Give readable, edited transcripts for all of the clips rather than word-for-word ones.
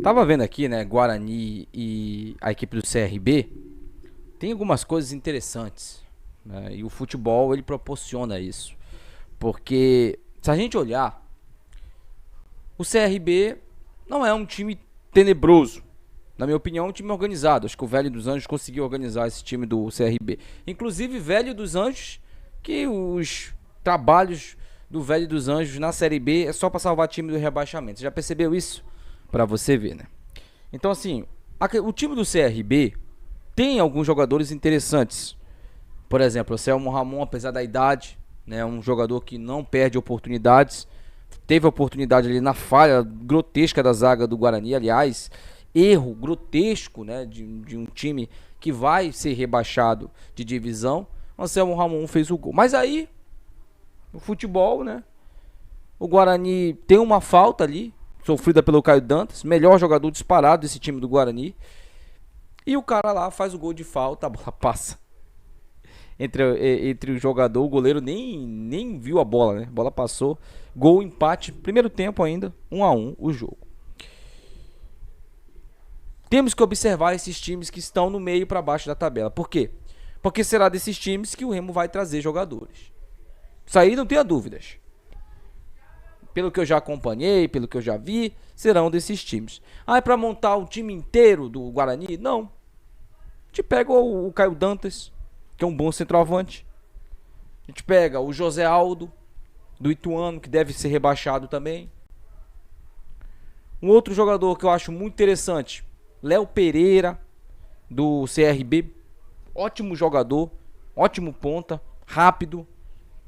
Tava vendo aqui, né, Guarani e a equipe do CRB, tem algumas coisas interessantes, né, e o futebol ele proporciona isso. Porque se a gente olhar, o CRB não é um time tenebroso. Na minha opinião, é um time organizado. Acho que o Velho dos Anjos conseguiu organizar esse time do CRB. Inclusive, Velho dos Anjos, que os trabalhos do Velho dos Anjos na Série B é só para salvar time do rebaixamento. Você já percebeu isso? Para você ver, né? Então, assim, o time do CRB tem alguns jogadores interessantes. Por exemplo, o Selmo Ramon, apesar da idade, né, um jogador que não perde oportunidades. Teve a oportunidade ali na falha grotesca da zaga do Guarani, aliás, erro grotesco, né, de um time que vai ser rebaixado de divisão. O Anselmo Ramon fez o gol. Mas aí, no futebol, né, o Guarani tem uma falta ali, sofrida pelo Caio Dantas, melhor jogador disparado desse time do Guarani. E o cara lá faz o gol de falta, a bola passa entre o jogador, o goleiro nem viu a bola, né? A bola passou, gol, empate, primeiro tempo ainda, 1-1 o jogo. Temos que observar esses times que estão no meio para baixo da tabela. Por quê? Porque será desses times que o Remo vai trazer jogadores. Isso aí não tenha dúvidas. Pelo que eu já acompanhei, pelo que eu já vi, serão desses times. Ah, é para montar o time inteiro do Guarani? Não. A gente pega o Caio Dantas, que é um bom centroavante. A gente pega o José Aldo, do Ituano, que deve ser rebaixado também. Um outro jogador que eu acho muito interessante, Léo Pereira, do CRB. Ótimo jogador, ótimo ponta, rápido,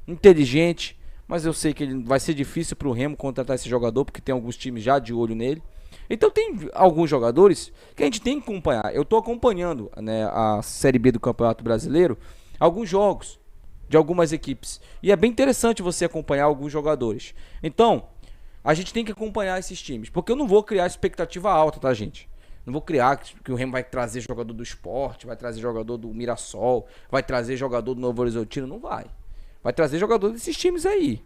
inteligente. Mas eu sei que ele vai ser difícil para o Remo contratar esse jogador, porque tem alguns times já de olho nele. Então tem alguns jogadores que a gente tem que acompanhar. Eu estou acompanhando, né, a Série B do Campeonato Brasileiro, alguns jogos de algumas equipes. E é bem interessante você acompanhar alguns jogadores. Então, a gente tem que acompanhar esses times. Porque eu não vou criar expectativa alta, tá, gente? Não vou criar que o Remo vai trazer jogador do Sport, vai trazer jogador do Mirassol, vai trazer jogador do Novo Horizontino. Não vai. Vai trazer jogador desses times aí.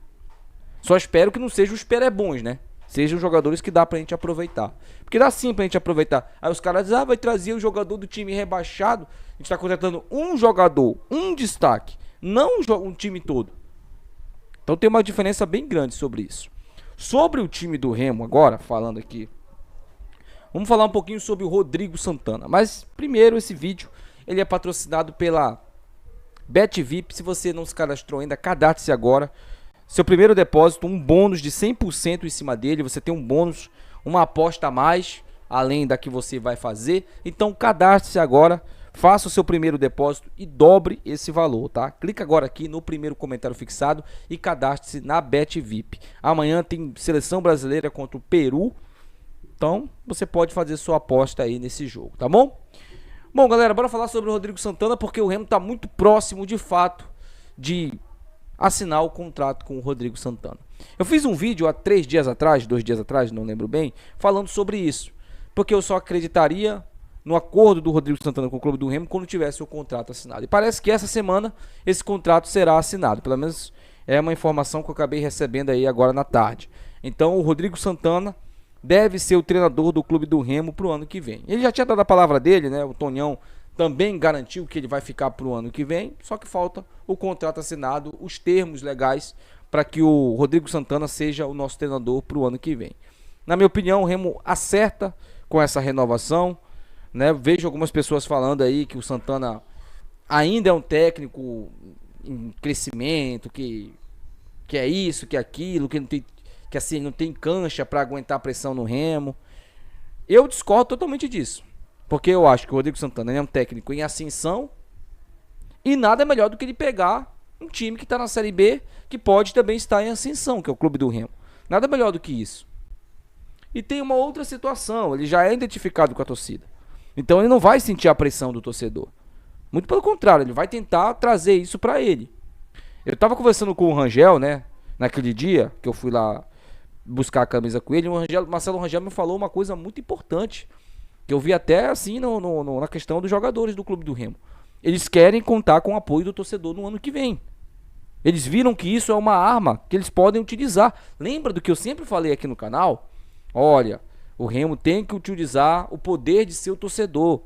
Só espero que não sejam os perebons, né? Sejam jogadores que dá pra gente aproveitar. Porque dá sim pra gente aproveitar. Aí os caras dizem, vai trazer o jogador do time rebaixado. A gente tá contratando um jogador, um destaque. Não um time todo. Então tem uma diferença bem grande sobre isso. Sobre o time do Remo agora, falando aqui. Vamos falar um pouquinho sobre o Rodrigo Santana. Mas primeiro esse vídeo, ele é patrocinado pela BetVip. Se você não se cadastrou ainda, cadastre-se agora. Seu primeiro depósito, um bônus de 100% em cima dele. Você tem um bônus, uma aposta a mais, além da que você vai fazer. Então cadastre-se agora, faça o seu primeiro depósito e dobre esse valor, tá? Clica agora aqui no primeiro comentário fixado e cadastre-se na BetVip. Amanhã tem seleção brasileira contra o Peru. Então você pode fazer sua aposta aí nesse jogo, tá bom? Bom, galera, bora falar sobre o Rodrigo Santana, porque o Remo está muito próximo, de fato, de assinar o contrato com o Rodrigo Santana. Eu fiz um vídeo há 2 dias atrás, não lembro bem, falando sobre isso. Porque eu só acreditaria no acordo do Rodrigo Santana com o clube do Remo quando tivesse o contrato assinado. E parece que essa semana esse contrato será assinado. Pelo menos é uma informação que eu acabei recebendo aí agora na tarde. Então o Rodrigo Santana deve ser o treinador do clube do Remo para o ano que vem. Ele já tinha dado a palavra dele, né? O Tonhão também garantiu que ele vai ficar para o ano que vem, só que falta o contrato assinado, os termos legais para que o Rodrigo Santana seja o nosso treinador para o ano que vem. Na minha opinião, o Remo acerta com essa renovação, né? Vejo algumas pessoas falando aí que o Santana ainda é um técnico em crescimento, que é isso, que é aquilo, que não tem, que assim, não tem cancha para aguentar a pressão no Remo. Eu discordo totalmente disso. Porque eu acho que o Rodrigo Santana é um técnico em ascensão e nada é melhor do que ele pegar um time que está na Série B, que pode também estar em ascensão, que é o clube do Remo. Nada melhor do que isso. E tem uma outra situação, ele já é identificado com a torcida. Então ele não vai sentir a pressão do torcedor. Muito pelo contrário, ele vai tentar trazer isso para ele. Eu estava conversando com o Rangel, né, naquele dia que eu fui lá buscar a camisa com ele, o Marcelo Rangel me falou uma coisa muito importante, que eu vi até assim na questão dos jogadores do clube do Remo. Eles querem contar com o apoio do torcedor no ano que vem. Eles viram que isso é uma arma que eles podem utilizar. Lembra do que eu sempre falei aqui no canal? Olha, O Remo tem que utilizar o poder de seu torcedor.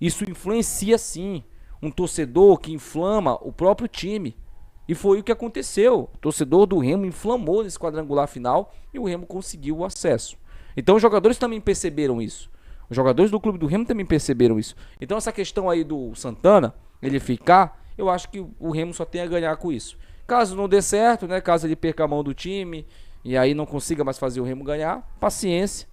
Isso influencia sim. Um torcedor que inflama o próprio time. E foi o que aconteceu. O torcedor do Remo inflamou nesse quadrangular final e o Remo conseguiu o acesso. Então os jogadores também perceberam isso. Os jogadores do clube do Remo também perceberam isso. Então essa questão aí do Santana, ele ficar, eu acho que o Remo só tem a ganhar com isso. Caso não dê certo, né, caso ele perca a mão do time e aí não consiga mais fazer o Remo ganhar, paciência.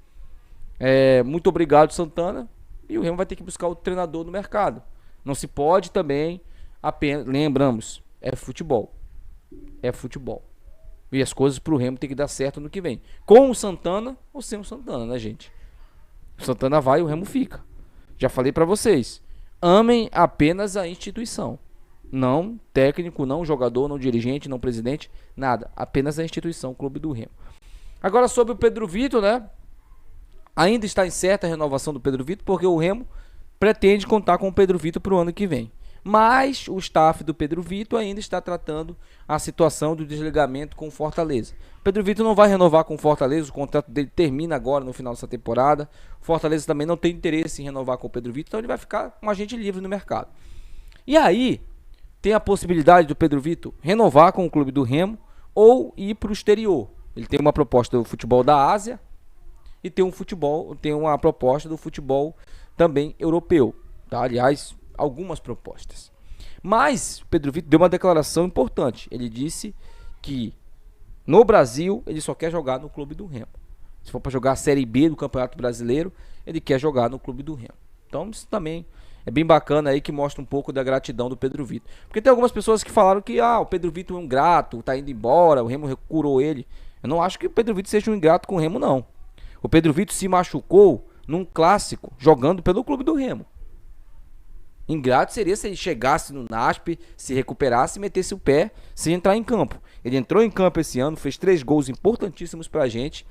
Muito obrigado, Santana. E o Remo vai ter que buscar outro treinador no mercado. Não se pode também apenas, lembramos, é futebol. É futebol. E as coisas pro Remo tem que dar certo no que vem. Com o Santana ou sem o Santana, né, gente? O Santana vai e o Remo fica. Já falei pra vocês. Amem apenas a instituição. Não técnico, não jogador, não dirigente, não presidente, nada. Apenas a instituição, o clube do Remo. Agora sobre o Pedro Vitor, né? Ainda está incerta a renovação do Pedro Vitor, porque o Remo pretende contar com o Pedro Vitor para o ano que vem. Mas o staff do Pedro Vitor ainda está tratando a situação do desligamento com o Fortaleza. O Pedro Vitor não vai renovar com o Fortaleza, o contrato dele termina agora no final dessa temporada. O Fortaleza também não tem interesse em renovar com o Pedro Vitor, então ele vai ficar um agente livre no mercado. E aí, tem a possibilidade do Pedro Vitor renovar com o clube do Remo ou ir para o exterior. Ele tem uma proposta do futebol da Ásia e tem uma proposta do futebol também europeu, tá? Aliás, algumas propostas. Mas o Pedro Vitor deu uma declaração importante. Ele disse que no Brasil ele só quer jogar no clube do Remo. Se for para jogar a Série B do Campeonato Brasileiro, ele quer jogar no clube do Remo. Então isso também é bem bacana aí, que mostra um pouco da gratidão do Pedro Vitor. Porque tem algumas pessoas que falaram que o Pedro Vitor é um ingrato, tá indo embora, o Remo curou ele. Eu não acho que o Pedro Vitor seja um ingrato com o Remo, não. O Pedro Vitor se machucou num clássico, jogando pelo clube do Remo. Ingrato seria se ele chegasse no NASP, se recuperasse e metesse o pé sem entrar em campo. Ele entrou em campo esse ano, fez 3 gols importantíssimos pra gente.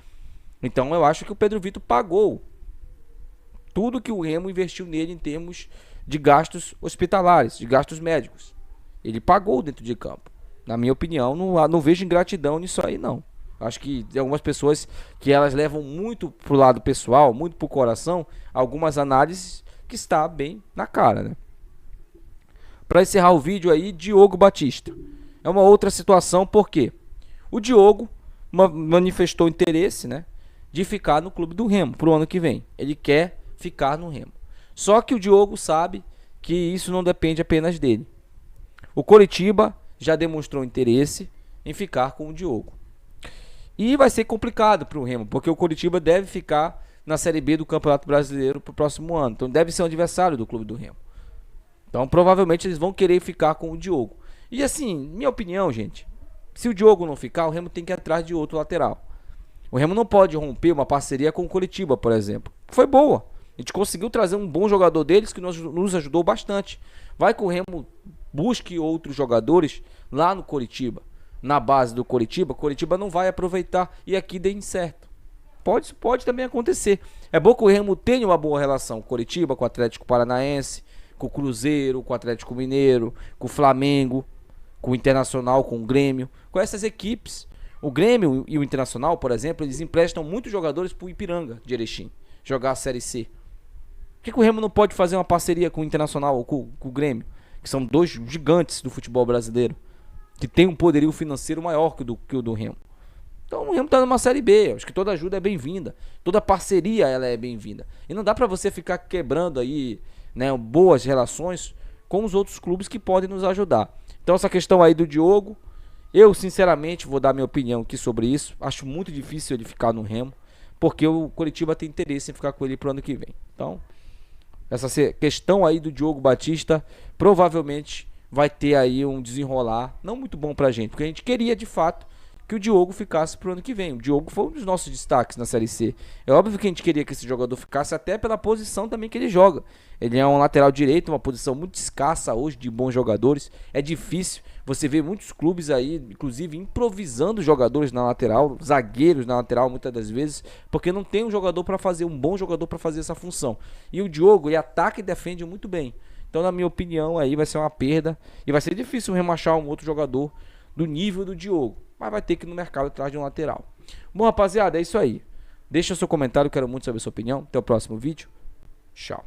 Então eu acho que o Pedro Vitor pagou tudo que o Remo investiu nele em termos de gastos hospitalares, de gastos médicos. Ele pagou dentro de campo. Na minha opinião, não vejo ingratidão nisso aí, não. Acho que tem algumas pessoas que elas levam muito pro lado pessoal, muito pro coração, algumas análises que está bem na cara, né? Para encerrar o vídeo aí, Diogo Batista. É uma outra situação, porque o Diogo manifestou interesse, né, de ficar no clube do Remo pro ano que vem. Ele quer ficar no Remo. Só que o Diogo sabe que isso não depende apenas dele. O Coritiba já demonstrou interesse em ficar com o Diogo. E vai ser complicado para o Remo, porque o Coritiba deve ficar na Série B do Campeonato Brasileiro para o próximo ano. Então deve ser um adversário do clube do Remo. Então provavelmente eles vão querer ficar com o Diogo. E assim, minha opinião, gente, se o Diogo não ficar, o Remo tem que ir atrás de outro lateral. O Remo não pode romper uma parceria com o Coritiba, por exemplo. Foi boa. A gente conseguiu trazer um bom jogador deles que nos ajudou bastante. Vai que o Remo busque outros jogadores lá no Coritiba, na base do Coritiba. O Coritiba não vai aproveitar e aqui dê incerto. Pode também acontecer. É bom que o Remo tenha uma boa relação com o Coritiba, com o Atlético Paranaense, com o Cruzeiro, com o Atlético Mineiro, com o Flamengo, com o Internacional, com o Grêmio, com essas equipes. O Grêmio e o Internacional, por exemplo, eles emprestam muitos jogadores para o Ipiranga de Erechim jogar a Série C. Por que o Remo não pode fazer uma parceria com o Internacional ou com o Grêmio, que são dois gigantes do futebol brasileiro, que tem um poderio financeiro maior que o do Remo? Então o Remo está numa Série B. Acho que toda ajuda é bem-vinda, toda parceria ela é bem-vinda. E não dá para você ficar quebrando aí, né, boas relações com os outros clubes que podem nos ajudar. Então essa questão aí do Diogo, eu sinceramente vou dar minha opinião aqui sobre isso. Acho muito difícil ele ficar no Remo, porque o Coritiba tem interesse em ficar com ele pro ano que vem. Então essa questão aí do Diogo Batista provavelmente vai ter aí um desenrolar não muito bom pra gente, porque a gente queria de fato que o Diogo ficasse pro ano que vem. O Diogo foi um dos nossos destaques na Série C. É óbvio que a gente queria que esse jogador ficasse até pela posição também que ele joga. Ele é um lateral direito, uma posição muito escassa hoje de bons jogadores. É difícil, você vê muitos clubes aí, inclusive improvisando jogadores na lateral, zagueiros na lateral muitas das vezes, porque não tem um jogador para fazer, um bom jogador para fazer essa função. E o Diogo, ele ataca e defende muito bem. Então, na minha opinião, aí vai ser uma perda e vai ser difícil remachar um outro jogador do nível do Diogo. Mas vai ter que ir no mercado atrás de um lateral. Bom, rapaziada, é isso aí. Deixa o seu comentário, quero muito saber a sua opinião. Até o próximo vídeo. Tchau.